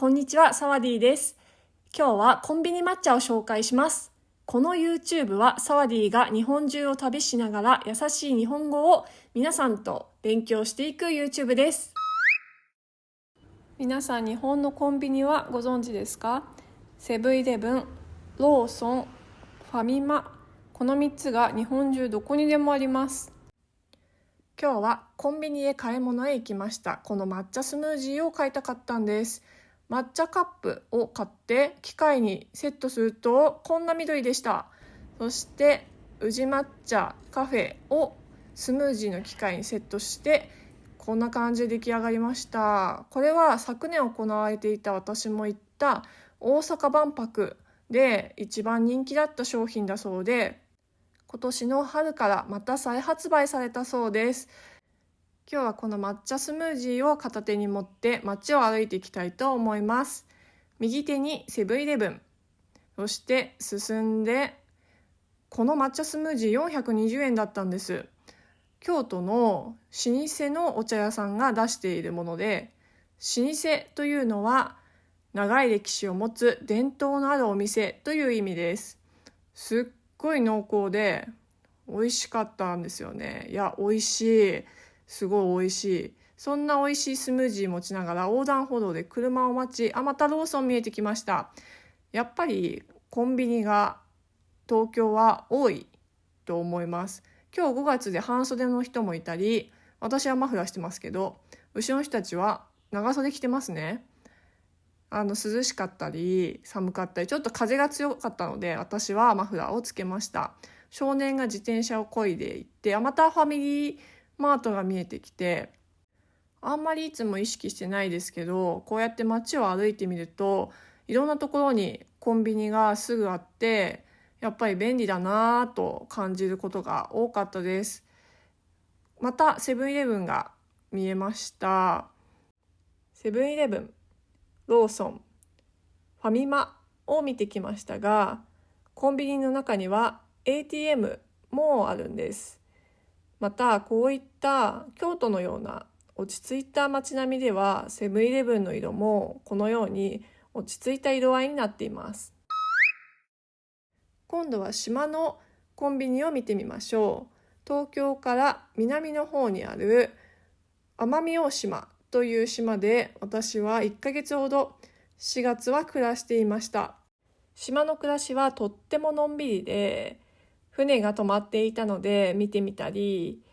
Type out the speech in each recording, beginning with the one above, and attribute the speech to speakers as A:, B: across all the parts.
A: こんにちは、サワディです。今日はコンビニ抹茶を紹介します。この YouTube はサワディが日本中を旅しながら優しい日本語を皆さんと勉強していく YouTube です。皆さん、日本のコンビニはご存知ですか？セブンイレブン、ローソン、ファミマ、この3つが日本中どこにでもあります。今日はコンビニへ買い物へ行きました。この抹茶スムージーを買いたかったんです。抹茶カップを買って機械にセットするとこんな緑でした。そして宇治抹茶カフェをスムージーの機械にセットしてこんな感じで出来上がりました。これは昨年行われていた私も行った大阪万博で一番人気だった商品だそうで、今年の春からまた再発売されたそうです。今日はこの抹茶スムージーを片手に持って街を歩いていきたいと思います。右手にセブンイレブン、そして進んでこの抹茶スムージー420円だったんです。京都の老舗のお茶屋さんが出しているもので、老舗というのは長い歴史を持つ伝統のあるお店という意味です。すっごい濃厚で美味しかったんですよね。いや、美味しい。すごい美味しい。そんな美味しいスムージー持ちながら横断歩道で車を待ち、またローソン見えてきました。やっぱりコンビニが東京は多いと思います。今日5月で半袖の人もいたり、私はマフラーしてますけど、後ろの人たちは長袖着てますね。涼しかったり寒かったりちょっと風が強かったので、私はマフラーをつけました。少年が自転車を漕いでいって、またファミリーマートが見えてきて、あんまりいつも意識してないですけど、こうやって街を歩いてみるといろんなところにコンビニがすぐあって、やっぱり便利だなぁと感じることが多かったです。またセブンイレブンが見えました。セブンイレブン、ローソン、ファミマを見てきましたが、コンビニの中には ATM もあるんです。またこういった京都のような落ち着いた街並みでは、セブンイレブンの色もこのように落ち着いた色合いになっています。今度は島のコンビニを見てみましょう。東京から南の方にある奄美大島という島で、私は1ヶ月ほど4月は暮らしていました。島の暮らしはとってものんびりで、船が止まっていたので見てみたり、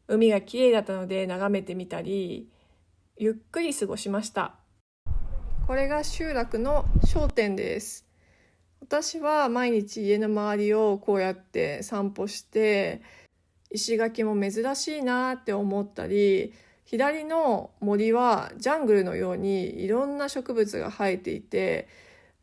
A: 海がきれいだったので眺めてみたり、ゆっくり過ごしました。これが集落の商店です。私は毎日家の周りをこうやって散歩して、石垣も珍しいなって思ったり、左の森はジャングルのようにいろんな植物が生えていて、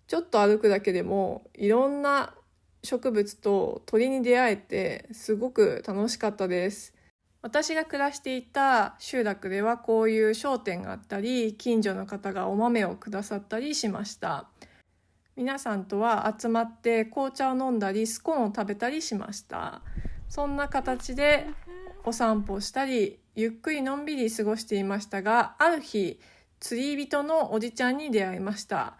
A: ちょっと歩くだけでもいろんな植物と鳥に出会えてすごく楽しかったです。私が暮らしていた集落ではこういう商店があったり、近所の方がお豆をくださったりしました。皆さんとは集まって紅茶を飲んだりスコーンを食べたりしました。そんな形でお散歩したりゆっくりのんびり過ごしていましたが、ある日釣り人のおじちゃんに出会いました。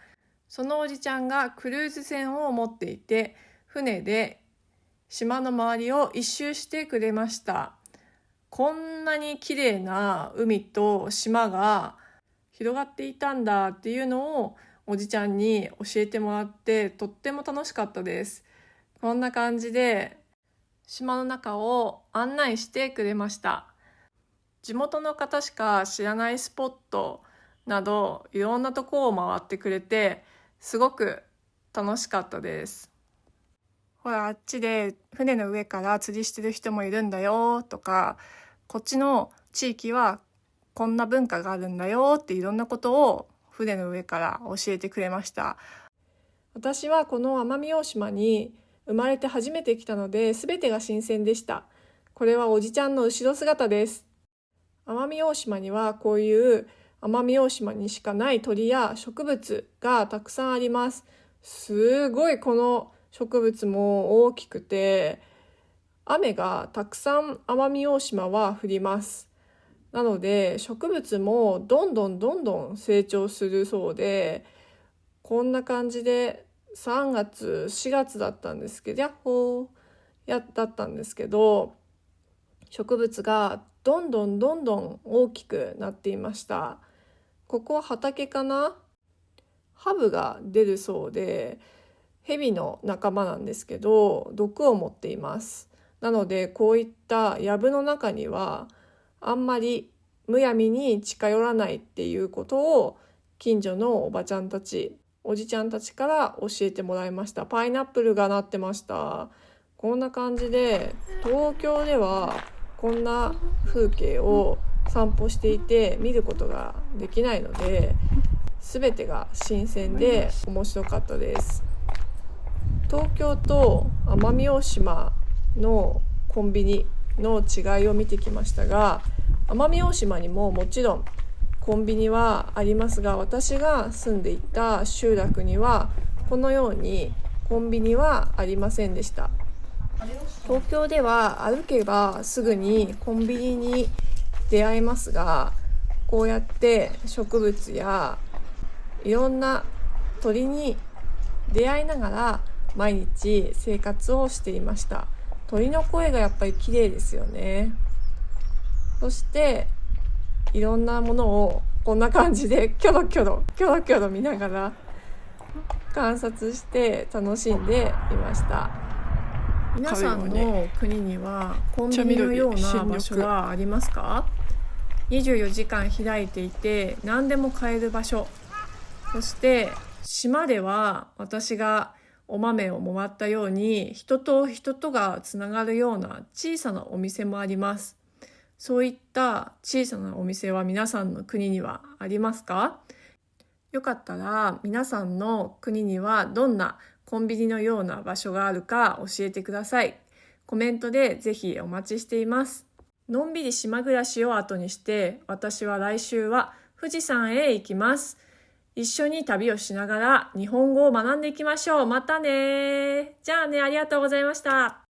A: そのおじちゃんがクルーズ船を持っていて、船で島の周りを一周してくれました。こんなに綺麗な海と島が広がっていたんだっていうのをおじちゃんに教えてもらって、とっても楽しかったです。こんな感じで島の中を案内してくれました。地元の方しか知らないスポットなどいろんなとこを回ってくれて、すごく楽しかったです。ほら、あっちで船の上から釣りしてる人もいるんだよとか、こっちの地域はこんな文化があるんだよっていろんなことを船の上から教えてくれました。私はこの奄美大島に生まれて初めて来たので、全てが新鮮でした。これはおじちゃんの後ろ姿です。奄美大島にはこういう奄美大島にしかない鳥や植物がたくさんあります。すごいこの植物も大きくて、雨がたくさん奄美大島は降ります。なので植物もどんどん成長するそうで、こんな感じで3月4月だったんですけどだったんですけど、植物がどんどん大きくなっていました。ここは畑かな。ハブが出るそうで、ヘビの仲間なんですけど毒を持っています。なのでこういった藪の中にはあんまりむやみに近寄らないっていうことを近所のおばちゃんたちおじちゃんたちから教えてもらいました。パイナップルがなってました。こんな感じで東京ではこんな風景を散歩していて見ることができないので、全てが新鮮で面白かったです。東京と奄美大島のコンビニの違いを見てきましたが、奄美大島にももちろんコンビニはありますが、私が住んでいた集落にはこのようにコンビニはありませんでした。東京では歩けばすぐにコンビニに出会えますが、こうやって植物やいろんな鳥に出会いながら毎日生活をしていました。鳥の声がやっぱり綺麗ですよね。そしていろんなものをこんな感じでキョロキョロ見ながら観察して楽しんでいました。皆さんの国にはコンビニのような場所はありますか？24時間開いていて何でも買える場所、そして島では私がお豆をもらったように人と人とがつながるような小さなお店もあります。そういった小さなお店は皆さんの国にはありますか？よかったら皆さんの国にはどんなコンビニのような場所があるか教えてください。コメントでぜひお待ちしています。のんびり島暮らしを後にして私は来週は富士山へ行きます。一緒に旅をしながら日本語を学んでいきましょう。またね。じゃあね、ありがとうございました。